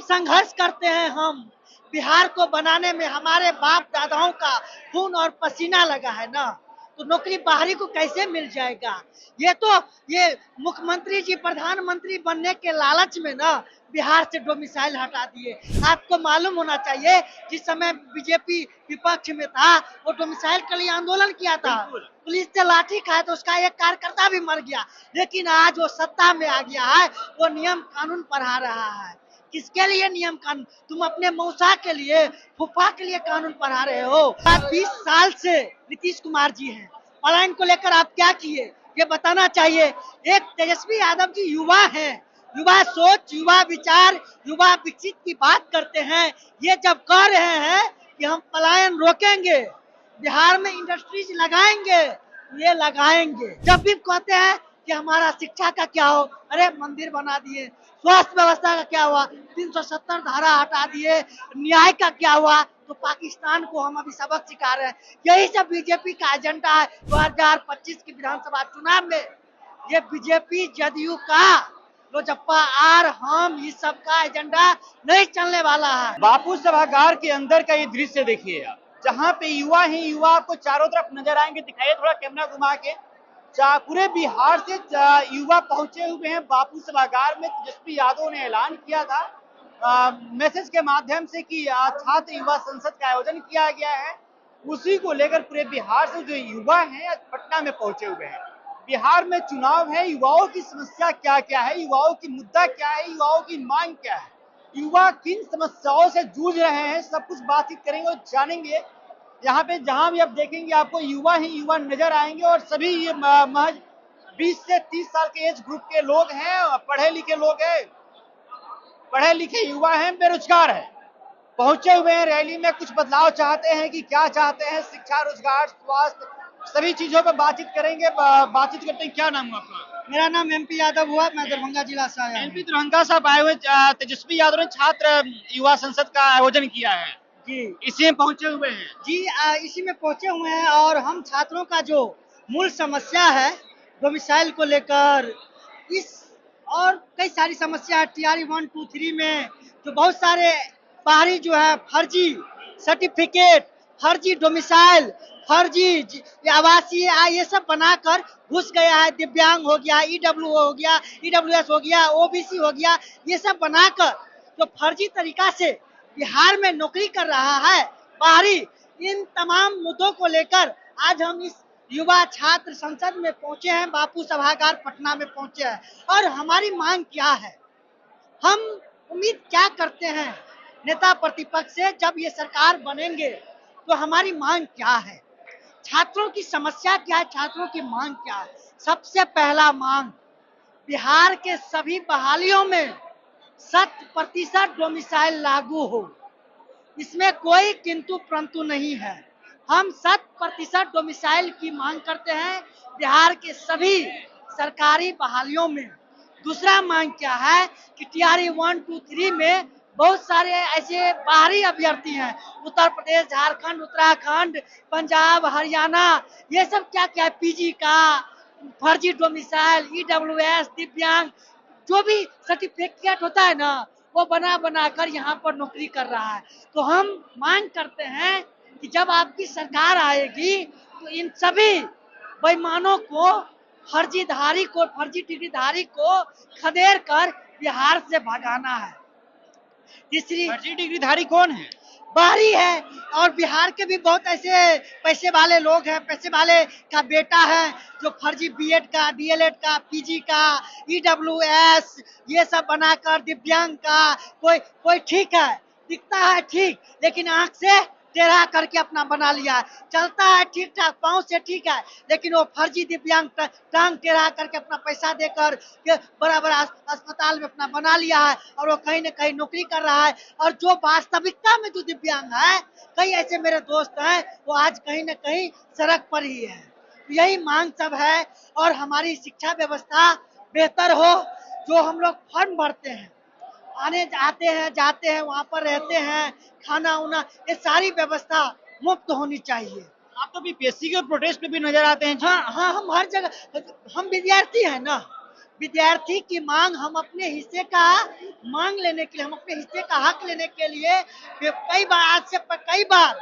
संघर्ष करते हैं। हम बिहार को बनाने में हमारे बाप दादाओं का खून और पसीना लगा है ना, तो नौकरी बाहरी को कैसे मिल जाएगा? ये मुख्यमंत्री जी प्रधानमंत्री बनने के लालच में ना बिहार से डोमिसाइल हटा दिए। आपको मालूम होना चाहिए, जिस समय बीजेपी विपक्ष में था वो डोमिसाइल के लिए आंदोलन किया था, पुलिस से लाठी खाया तो उसका एक कार्यकर्ता भी मर गया। लेकिन आज वो सत्ता में आ गया है, वो नियम कानून पढ़ा रहा है। किसके लिए नियम कानून? तुम अपने मौसा के लिए, फूफा के लिए कानून पढ़ा रहे हो। 20 साल से नीतीश कुमार जी हैं, पलायन को लेकर आप क्या किए ये बताना चाहिए। एक तेजस्वी यादव जी युवा हैं, युवा सोच, युवा विचार, युवा विकसित की बात करते हैं। ये जब कह रहे हैं कि हम पलायन रोकेंगे, बिहार में इंडस्ट्रीज लगाएंगे, ये लगाएंगे। जब भी कहते हैं कि हमारा शिक्षा का क्या हो, अरे मंदिर बना दिए। स्वास्थ्य व्यवस्था का क्या हुआ, 370 धारा हटा दिए। न्याय का क्या हुआ, तो पाकिस्तान को हम अभी सबक सिखा रहे हैं। यही सब बीजेपी का एजेंडा है 2025 की विधानसभा चुनाव में। ये बीजेपी जदयू का लोजप्पा आर हम इस सब का एजेंडा नहीं चलने वाला है। बापू सभागार के अंदर का ये दृश्य देखिए आप, जहाँ पे युवा ही युवा आपको चारों तरफ नजर आएंगे। दिखाइए थोड़ा कैमरा घुमा के। पूरे बिहार से युवा पहुंचे हुए हैं बापू सभागार में। तेजस्वी यादव ने ऐलान किया था मैसेज के माध्यम से कि छात्र युवा संसद का आयोजन किया गया है। उसी को लेकर पूरे बिहार से जो युवा हैं आज पटना में पहुंचे हुए हैं। बिहार में चुनाव है, युवाओं की समस्या क्या क्या है, युवाओं की मुद्दा क्या है, युवाओं की मांग क्या है, युवा किन समस्याओं से जूझ रहे हैं, सब कुछ बातचीत करेंगे और जानेंगे। यहाँ पे जहां भी आप देखेंगे आपको युवा ही युवा नजर आएंगे और सभी ये महज 20 से 30 साल के एज ग्रुप के लोग हैं, पढ़े लिखे लोग हैं, पढ़े लिखे युवा हैं, बेरोजगार हैं, पहुंचे हुए हैं रैली में। कुछ बदलाव चाहते हैं कि क्या चाहते हैं, शिक्षा, रोजगार, स्वास्थ्य, सभी चीजों पर बातचीत करेंगे। बातचीत करते हैं। क्या नाम हुआ आपका? मेरा नाम MP यादव हुआ, मैं दरभंगा जिला से आया हूँ। MP दरभंगा साहब आए हुए। तेजस्वी यादव ने छात्र युवा संसद का आयोजन किया है जी, इसी में पहुंचे हुए हैं जी। इसी में पहुंचे हुए हैं और हम छात्रों का जो मूल समस्या है डोमिसाइल को लेकर, इस और कई सारी समस्या है TRE 1, 2, 3 में जो बहुत सारे बाहरी जो है फर्जी सर्टिफिकेट, फर्जी डोमिसाइल, फर्जी आवासीय ये सब बनाकर घुस गया है। दिव्यांग हो गया, EWO हो गया, EWS हो गया, OBC हो गया, ये सब बनाकर जो फर्जी तरीका से बिहार में नौकरी कर रहा है बाहरी। इन तमाम मुद्दों को लेकर आज हम इस युवा छात्र संसद में पहुंचे हैं, बापू सभागार पटना में पहुंचे हैं। और हमारी मांग क्या है, हम उम्मीद क्या करते हैं नेता प्रतिपक्ष से, जब ये सरकार बनेंगे तो हमारी मांग क्या है, छात्रों की समस्या क्या है, छात्रों की मांग क्या है। सबसे पहला मांग, बिहार के सभी बहालियों में 100% डोमिसाइल लागू हो। इसमें कोई किंतु परंतु नहीं है। हम 100% डोमिसाइल की मांग करते हैं बिहार के सभी सरकारी बहालियों में। दूसरा मांग क्या है कि TRE 1, 2, 3 में बहुत सारे ऐसे बाहरी अभ्यर्थी हैं, उत्तर प्रदेश, झारखंड, उत्तराखंड, पंजाब, हरियाणा, ये सब क्या क्या PG का फर्जी डोमिसाइल, EWS, दिव्यांग, जो भी सर्टिफिकेट होता है ना, वो बना बना कर यहाँ पर नौकरी कर रहा है। तो हम मांग करते हैं कि जब आपकी सरकार आएगी तो इन सभी बेईमानों को, फर्जीधारी को, फर्जी डिग्रीधारी को खदेड़ कर बिहार से भगाना है। तीसरी, फर्जी डिग्रीधारी कौन है? बाहरी है। और बिहार के भी बहुत ऐसे पैसे वाले लोग हैं, पैसे वाले का बेटा है जो फर्जी BEd का, DLED का, PG का, EWS ये सब बनाकर, दिव्यांग का, कोई ठीक है, दिखता है ठीक, लेकिन आंख से टेढ़ा करके अपना बना लिया है। चलता है ठीक ठाक, पाँव से ठीक है, लेकिन वो फर्जी दिव्यांग टांग टेढ़ा करके अपना पैसा देकर के बड़ा बड़ा अस्पताल में अपना बना लिया है और वो कहीं न कहीं नौकरी कर रहा है। और जो वास्तविकता में जो दिव्यांग है, कई ऐसे मेरे दोस्त हैं, वो आज कहीं न कहीं सड़क पर ही है। यही मांग सब है। और हमारी शिक्षा व्यवस्था बेहतर हो, जो हम लोग फॉर्म भरते हैं, आने आते हैं, जाते हैं, वहाँ पर रहते हैं, खाना उना, ये सारी व्यवस्था मुफ्त होनी चाहिए। आप तो BPSC के प्रोटेस्ट पे भी नजर आते हैं। हाँ हाँ, हम हर जगह, हम विद्यार्थी हैं ना, विद्यार्थी की मांग, हम अपने हिस्से का मांग लेने के लिए, हम अपने हिस्से का हक लेने के लिए कई बार, आज से कई बार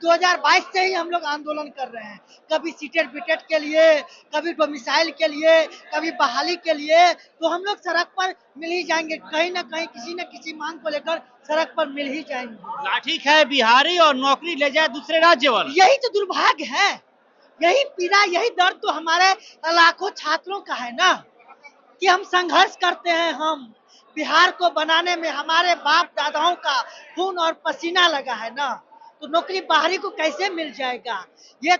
2022 से ही हम लोग आंदोलन कर रहे हैं। कभी सीटेट बिटेट के लिए, कभी डोमिसाइल के लिए, कभी बहाली के लिए, तो हम लोग सड़क पर मिल ही जाएंगे, कहीं ना कहीं किसी न किसी मांग को लेकर सड़क पर मिल ही जाएंगे। लाठी खाए बिहारी और नौकरी ले जाए दूसरे राज्य वाला। यही तो दुर्भाग्य है, यही पीड़ा, यही दर्द तो हमारे लाखों छात्रों का है ना, कि हम संघर्ष करते हैं। हम बिहार को बनाने में हमारे बाप दादाओं का खून और पसीना लगा है ना, तो नौकरी बाहरी को कैसे मिल जाएगा? ये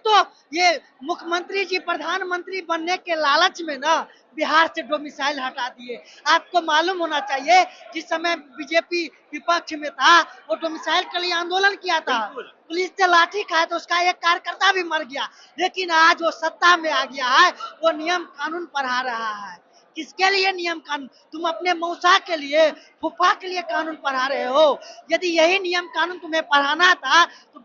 मुख्यमंत्री जी प्रधानमंत्री बनने के लालच में ना बिहार से डोमिसाइल हटा दिए। आपको मालूम होना चाहिए, जिस समय बीजेपी विपक्ष में था वो डोमिसाइल के लिए आंदोलन किया था, पुलिस से लाठी खाया तो उसका एक कार्यकर्ता भी मर गया। लेकिन आज वो सत्ता में आ गया है, वो नियम कानून पढ़ा रहा है। किसके लिए नियम कानून? तुम अपने मौसा के लिए, फूफा के लिए कानून पढ़ा रहे हो। यदि यही नियम कानून तुम्हें पढ़ाना था तो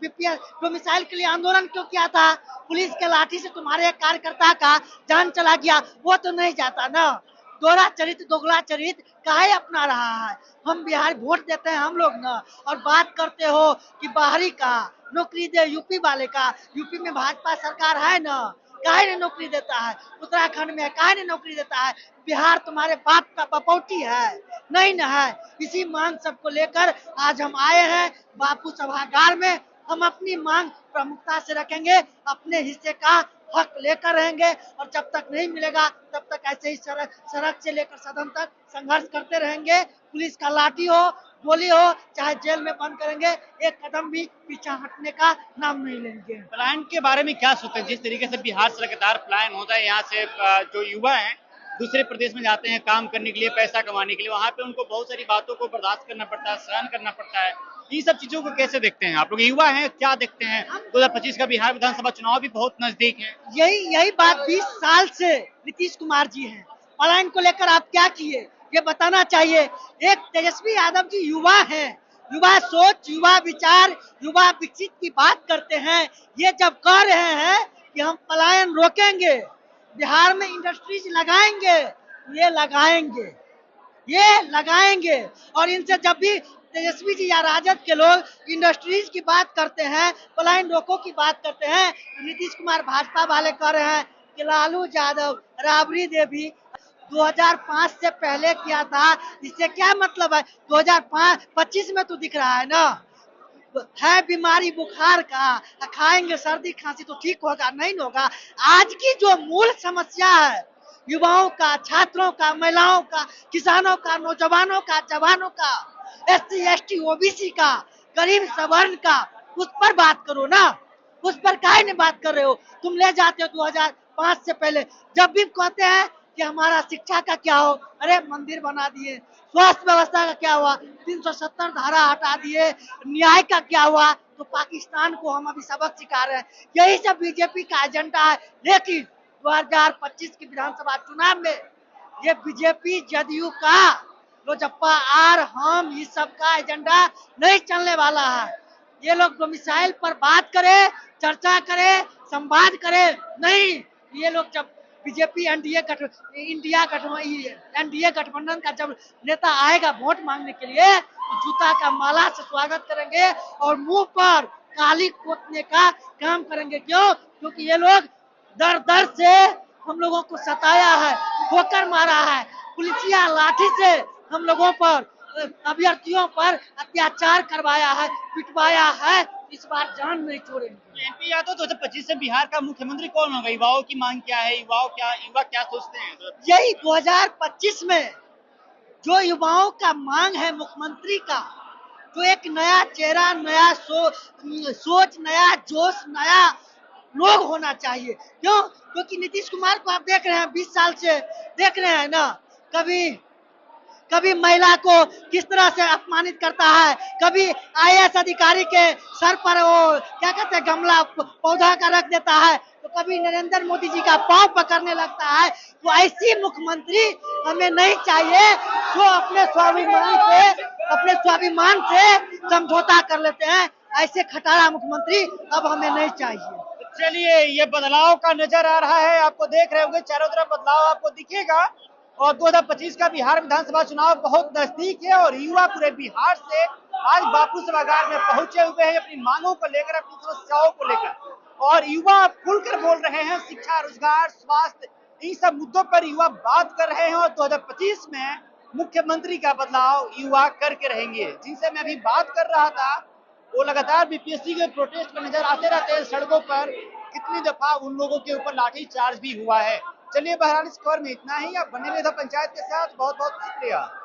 डोमिसाइल के लिए आंदोलन क्यों किया था? पुलिस के लाठी से तुम्हारे एक कार्यकर्ता का जान चला गया, वो तो नहीं जाता ना। दोहरा चरित्र, दोगला चरित्र काहे अपना रहा है? हम बिहार वोट देते हैं हम लोग ना, और बात करते हो कि बाहरी का नौकरी दे, यूपी वाले का। यूपी में भाजपा सरकार है ना, काहे ने नौकरी देता है? उत्तराखंड में काहे ने नौकरी देता है? बिहार तुम्हारे बाप का बपौती है? नहीं ना है। इसी मांग सबको लेकर आज हम आए हैं बापू सभागार में। हम अपनी मांग प्रमुखता से रखेंगे, अपने हिस्से का हक लेकर रहेंगे, और जब तक नहीं मिलेगा तब तक ऐसे ही सड़क से लेकर सदन तक संघर्ष करते रहेंगे। पुलिस का लाठी हो, गोली हो, चाहे जेल में बंद करेंगे, एक कदम भी पीछा हटने का नाम नहीं लेंगे। पलायन के बारे में क्या सोचते हैं? जिस तरीके से बिहार से लगातार पलायन होता है, यहाँ से जो युवा हैं दूसरे प्रदेश में जाते हैं काम करने के लिए, पैसा कमाने के लिए, वहां पे उनको बहुत सारी बातों को बर्दाश्त करना पड़ता है, सहन करना पड़ता है। इन सब चीजों को कैसे देखते हैं आप लोग? युवा हैं, क्या देखते हैं? 2025 का बिहार विधानसभा चुनाव भी बहुत नजदीक है। यही बात 20 साल से नीतीश कुमार जी हैं। पलायन को लेकर आप क्या किए, ये बताना चाहिए। एक तेजस्वी यादव जी युवा हैं, युवा सोच, युवा विचार, युवा विकसित की बात करते हैं। ये जब कह रहे हैं कि हम पलायन रोकेंगे, बिहार में इंडस्ट्रीज लगाएंगे, ये लगाएंगे। और इनसे जब भी तेजस्वी जी या राजद के लोग इंडस्ट्रीज की बात करते हैं, पलायन रोको की बात करते हैं, नीतीश कुमार भाजपा वाले कह रहे हैं कि लालू यादव, राबड़ी देवी 2005 से पहले किया था। इससे क्या मतलब है? 2025 में तो दिख रहा है ना, है बीमारी बुखार का, खाएंगे सर्दी खांसी तो ठीक होगा, नहीं होगा। आज की जो मूल समस्या है युवाओं का, छात्रों का, महिलाओं का, किसानों का, नौजवानों का, जवानों का, SC ST OBC का, गरीब सवर्ण का, उस पर बात करो ना। उस पर काहे नहीं बात कर रहे हो? तुम ले जाते हो 2005 से पहले। जब भी कहते हैं कि हमारा शिक्षा का क्या हो, अरे मंदिर बना दिए। स्वास्थ्य व्यवस्था का क्या हुआ? 370 धारा हटा दिए। न्याय का क्या हुआ? तो पाकिस्तान को हम अभी सबक सिखा रहे हैं। यही सब बीजेपी का एजेंडा है। लेकिन 2025 की विधानसभा चुनाव में ये बीजेपी जदयू का लोजप्पा आर हम इस सब का एजेंडा नहीं चलने वाला है। ये लोग डोमिसाइल पर बात करे, चर्चा करे, संवाद करे, नहीं। ये लोग जब बीजेपी एनडीए गठबंधन का जब नेता आएगा वोट मांगने के लिए, तो जूता का माला से स्वागत करेंगे और मुंह पर काली पोतने का काम करेंगे। क्यों? क्योंकि ये लोग दर दर से हम लोगों को सताया है, ठोकर मारा है, पुलिसिया लाठी से हम लोगों पर, अभ्यर्थियों पर अत्याचार करवाया है, पिटवाया है। इस बार जान नहीं छोड़ेंगे। एमपी यादव 2025 से बिहार का मुख्यमंत्री कौन होगा? युवाओं की मांग क्या है? युवा क्या सोचते हैं? यही 2025 में जो युवाओं का मांग है मुख्यमंत्री का, जो एक नया चेहरा, नया सोच, नया जोश, नया लोग होना चाहिए। क्यों? क्योंकि नीतीश कुमार को आप देख रहे हैं, 20 साल से देख रहे हैं ना, कभी महिला को किस तरह से अपमानित करता है, कभी IAS अधिकारी के सर पर वो क्या कहते हैं गमला पौधा का रख देता है, तो कभी नरेंद्र मोदी जी का पांव पकड़ने लगता है। तो ऐसी मुख्यमंत्री हमें नहीं चाहिए जो अपने स्वाभिमान से समझौता कर लेते हैं। ऐसे खटारा मुख्यमंत्री अब हमें नहीं चाहिए। चलिए, ये बदलाव का नजर आ रहा है, आपको देख रहे होंगे चारों तरफ बदलाव आपको दिखेगा। और 2025 का बिहार विधानसभा चुनाव बहुत नजदीक है और युवा पूरे बिहार से आज बापू सभागार में पहुंचे हुए हैं अपनी मांगों को लेकर, अपनी समस्याओं को लेकर। और युवा खुलकर बोल रहे हैं, शिक्षा, रोजगार, स्वास्थ्य, इन सब मुद्दों पर युवा बात कर रहे हैं और 2025 में मुख्यमंत्री का बदलाव युवा करके रहेंगे। जिनसे मैं अभी बात कर रहा था वो लगातार बीपीएससी के प्रोटेस्ट में नजर आते रहते हैं सड़कों पर। कितनी दफा उन लोगों के ऊपर लाठी चार्ज भी हुआ है। चलिए बहरहाल इस खबर में इतना ही। आप बने रहे पंचायत के साथ। बहुत बहुत शुक्रिया।